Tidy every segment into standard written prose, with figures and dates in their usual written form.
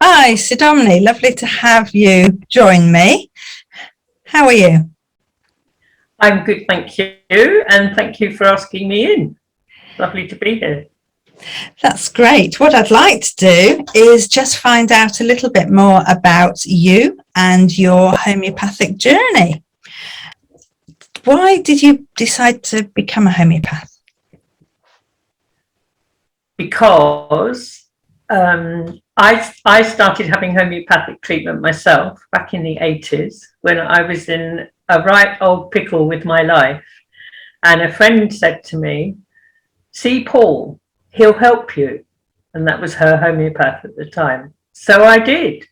Hi, Sidomini. Lovely to have you join me. How are you? I'm good, thank you. And thank you for asking me in. Lovely to be here. That's great. What I'd like to do is just find out a little bit more about you and your homeopathic journey. Why did you decide to become a homeopath? Because I started having homeopathic treatment myself back in the 80s when I was in a right old pickle with my life. And a friend said to me, "See Paul, he'll help you." And that was her homeopath at the time. So I did,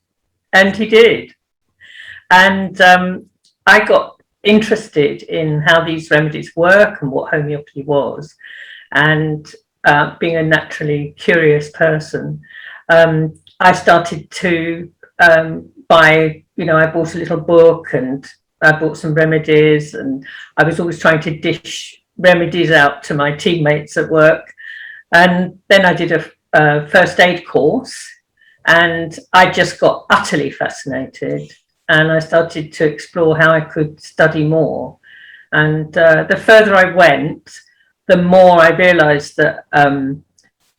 and he did. And I got interested in how these remedies work and what homeopathy was. And being a naturally curious person, I started to buy, I bought a little book and I bought some remedies, and I was always trying to dish remedies out to my teammates at work. And then I did a first aid course, and I just got utterly fascinated. And I started to explore how I could study more. And the further I went, the more I realized that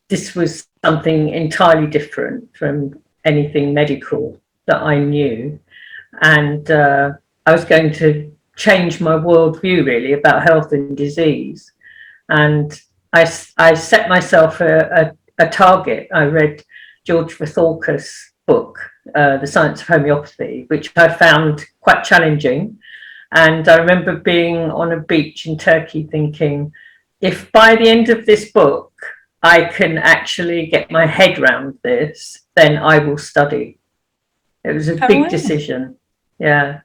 this was something entirely different from anything medical that I knew. And I was going to change my worldview really about health and disease. And I set myself a target. I read George Vithoulkas' book, The Science of Homeopathy, which I found quite challenging. And I remember being on a beach in Turkey thinking, if by the end of this book I can actually get my head around this, then I will study. It was a big decision. Yeah.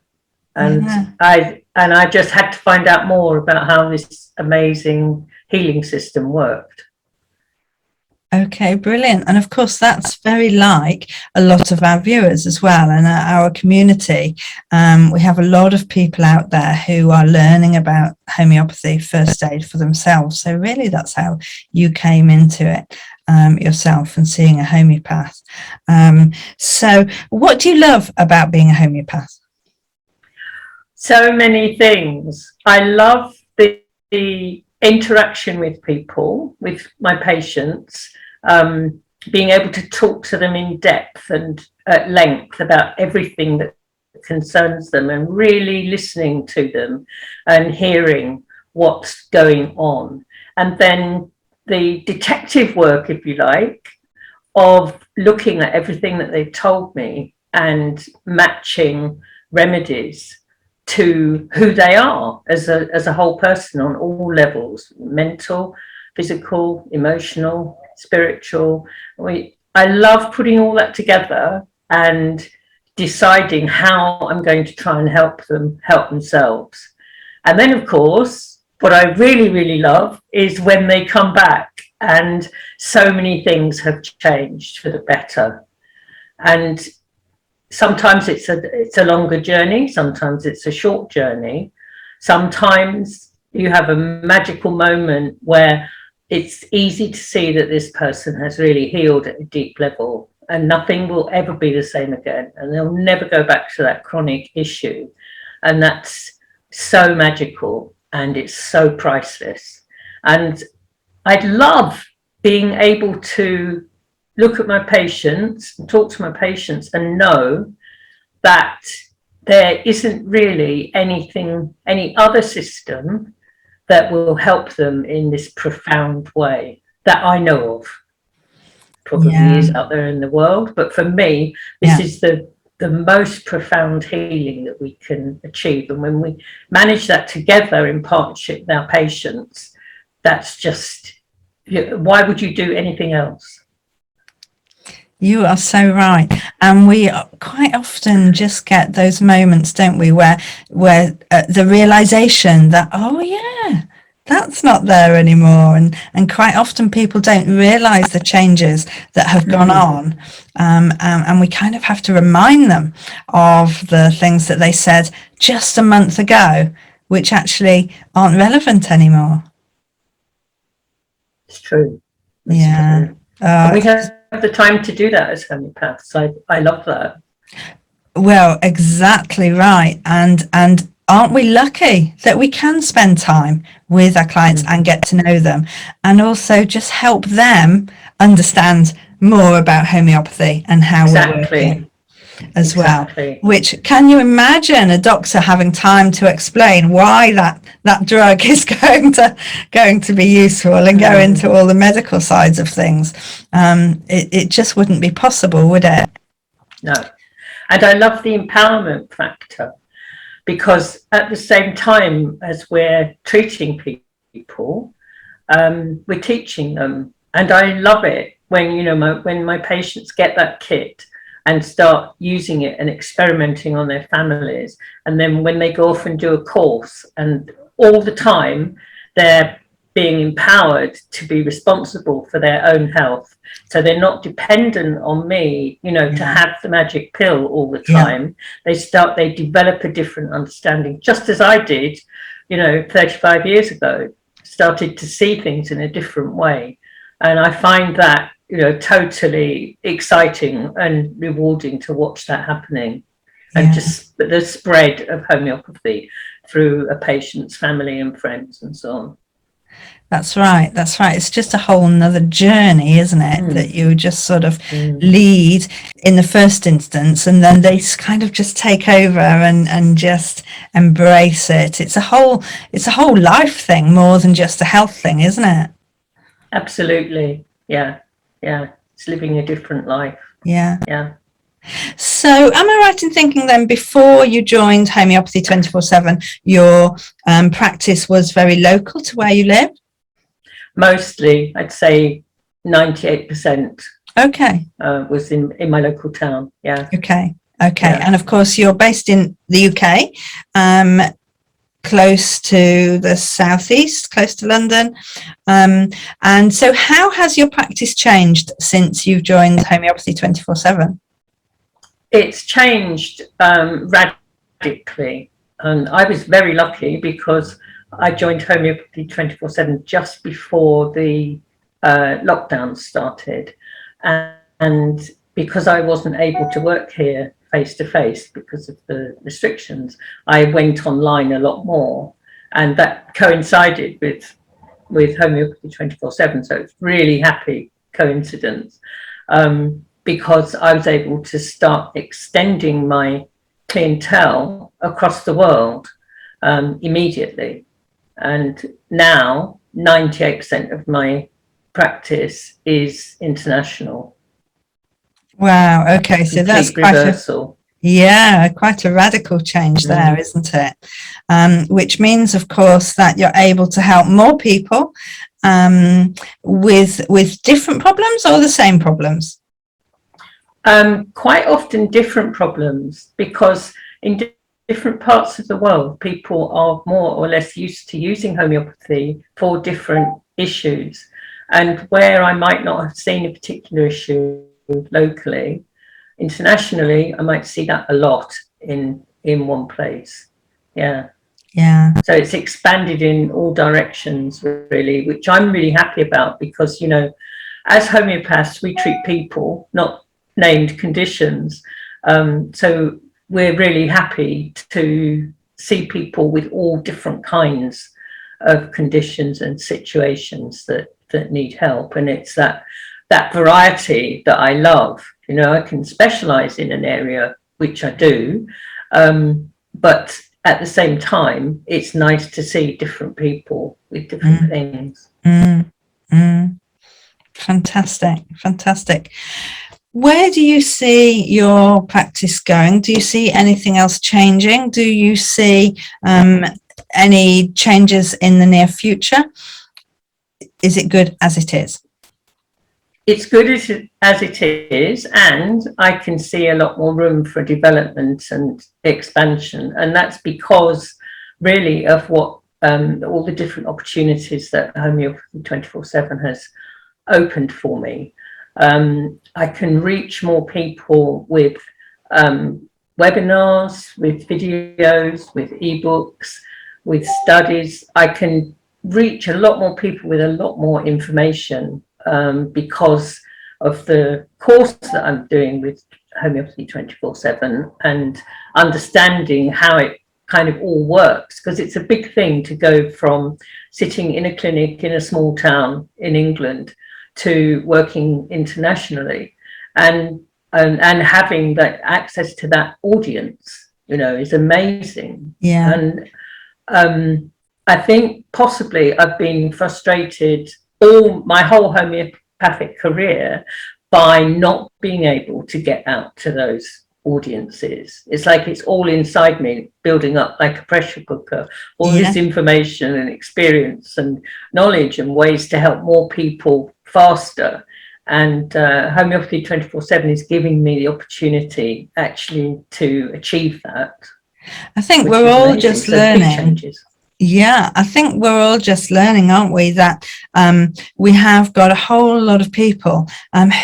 And I just had to find out more about how this amazing healing system worked. Okay, brilliant. And of course, that's very like a lot of our viewers as well, and our community. We have a lot of people out there who are learning about homeopathy first aid for themselves. So really, that's how you came into it yourself and seeing a homeopath. So what do you love about being a homeopath? So many things. I love the interaction with people, with my patients, being able to talk to them in depth and at length about everything that concerns them, and really listening to them and hearing what's going on. And then the detective work, if you like, of looking at everything that they've told me and matching remedies to who they are as a whole person on all levels: mental, physical, emotional, spiritual. I love putting all that together and deciding how I'm going to try and help them help themselves. And then, of course, what I really, really love is when they come back and so many things have changed for the better. And sometimes it's a longer journey, sometimes it's a short journey. Sometimes you have a magical moment where it's easy to see that this person has really healed at a deep level and nothing will ever be the same again, and they'll never go back to that chronic issue. And that's so magical and it's so priceless. And I'd love being able to look at my patients and talk to my patients and know that there isn't really any other system that will help them in this profound way that I know of. Probably is out there in the world, but for me, this is the most profound healing that we can achieve. And when we manage that together in partnership with our patients, that's just, why would you do anything else? You are so right. And we quite often just get those moments, don't we, where the realization that, oh yeah, that's not there anymore. And quite often people don't realize the changes that have gone on. And we kind of have to remind them of the things that they said just a month ago, which actually aren't relevant anymore. It's true. It's true. We have the time to do that as homeopaths. I love that. Well, exactly right. And aren't we lucky that we can spend time with our clients and get to know them, and also just help them understand more about homeopathy and how we're working as well. Which, can you imagine a doctor having time to explain why that drug is going to be useful and go into all the medical sides of things? It just wouldn't be possible, would it? No. And I love the empowerment factor, because at the same time as we're treating people, we're teaching them. And I love it when, you know, when my patients get that kit and start using it and experimenting on their families. And then when they go off and do a course, and all the time they're being empowered to be responsible for their own health. So they're not dependent on me, you know, to have the magic pill all the time. They develop a different understanding, just as I did, you know, 35 years ago, started to see things in a different way. And I find that, you know, totally exciting and rewarding to watch that happening. And just the spread of homeopathy through a patient's family and friends and so on. That's right. That's right. It's just a whole nother journey, isn't it? That you just sort of lead in the first instance, and then they kind of just take over and just embrace it. It's a whole life thing more than just a health thing, isn't it? Absolutely. Yeah. Yeah. It's living a different life. Yeah. Yeah. So am I right in thinking then, before you joined Homeopathy 24/7, your practice was very local to where you live? Mostly, I'd say 98%. Okay. Was in my local town. Yeah. Okay. And of course, you're based in the UK, close to the southeast, close to London. And so how has your practice changed since you've joined Homeopathy 24/7? It's changed radically. And I was very lucky, because I joined Homeopathy 24/7 just before the lockdown started. And because I wasn't able to work here face to face because of the restrictions, I went online a lot more, and that coincided with Homeopathy 24/7. So it's really happy coincidence, because I was able to start extending my clientele across the world immediately. And now 98% of my practice is international. Wow. Okay. So that's quite a radical change there, isn't it? Which means, of course, that you're able to help more people with different problems or the same problems. Quite often different problems, because in different parts of the world, people are more or less used to using homeopathy for different issues. And where I might not have seen a particular issue locally, internationally, I might see that a lot in one place. Yeah. So it's expanded in all directions, really, which I'm really happy about, because, you know, as homeopaths, we treat people, not named conditions. So we're really happy to see people with all different kinds of conditions and situations that need help. And it's that variety that I love. You know, I can specialize in an area, which I do, but at the same time, it's nice to see different people with different things. Fantastic. Where do you see your practice going? Do you see anything else changing? Do you see any changes in the near future? Is it good as it is? It's good as it is, and I can see a lot more room for development and expansion. And that's because really of what all the different opportunities that Homeopathy 24/7 has opened for me. I can reach more people with webinars, with videos, with ebooks, with studies. I can reach a lot more people with a lot more information, because of the course that I'm doing with Homeopathy 24/7 and understanding how it kind of all works, because it's a big thing to go from sitting in a clinic in a small town in England to working internationally, and having that access to that audience, you know, is amazing. Yeah. And I think possibly I've been frustrated all my whole homeopathic career by not being able to get out to those audiences. It's like it's all inside me, building up like a pressure cooker, all this information and experience and knowledge and ways to help more people faster. And Homeopathy 24/7 is giving me the opportunity actually to achieve that. I think we're all amazing. Just learning. Yeah, I think we're all just learning, aren't we, that we have got a whole lot of people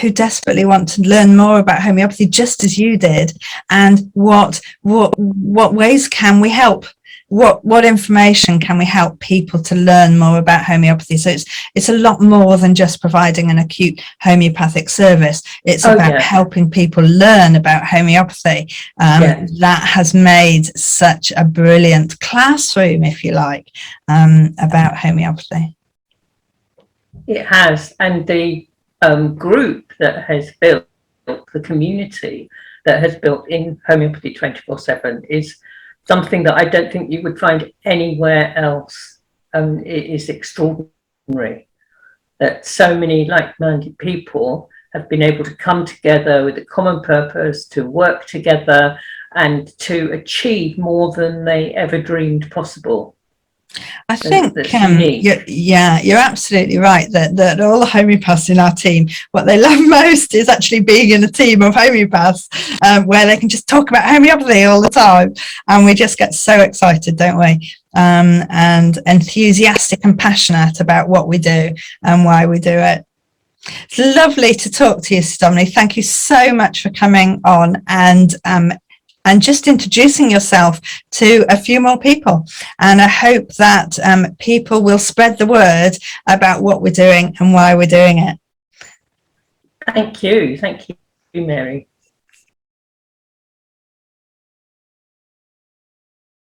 who desperately want to learn more about homeopathy, just as you did. And what ways can we help? What information can we help people to learn more about homeopathy? So it's a lot more than just providing an acute homeopathic service. It's about helping people learn about homeopathy. That has made such a brilliant classroom, if you like, about homeopathy. It has, and the group that has built, the community that has built in Homeopathy 24/7 is something that I don't think you would find anywhere else. It is extraordinary that so many like-minded people have been able to come together with a common purpose, to work together and to achieve more than they ever dreamed possible. I think, you're absolutely right that all the homeopaths in our team, what they love most is actually being in a team of homeopaths where they can just talk about homeopathy all the time. And we just get so excited, don't we? And enthusiastic and passionate about what we do and why we do it. It's lovely to talk to you, Dominique. Thank you so much for coming on and just introducing yourself to a few more people. And I hope that people will spread the word about what we're doing and why we're doing it. Thank you, Mary.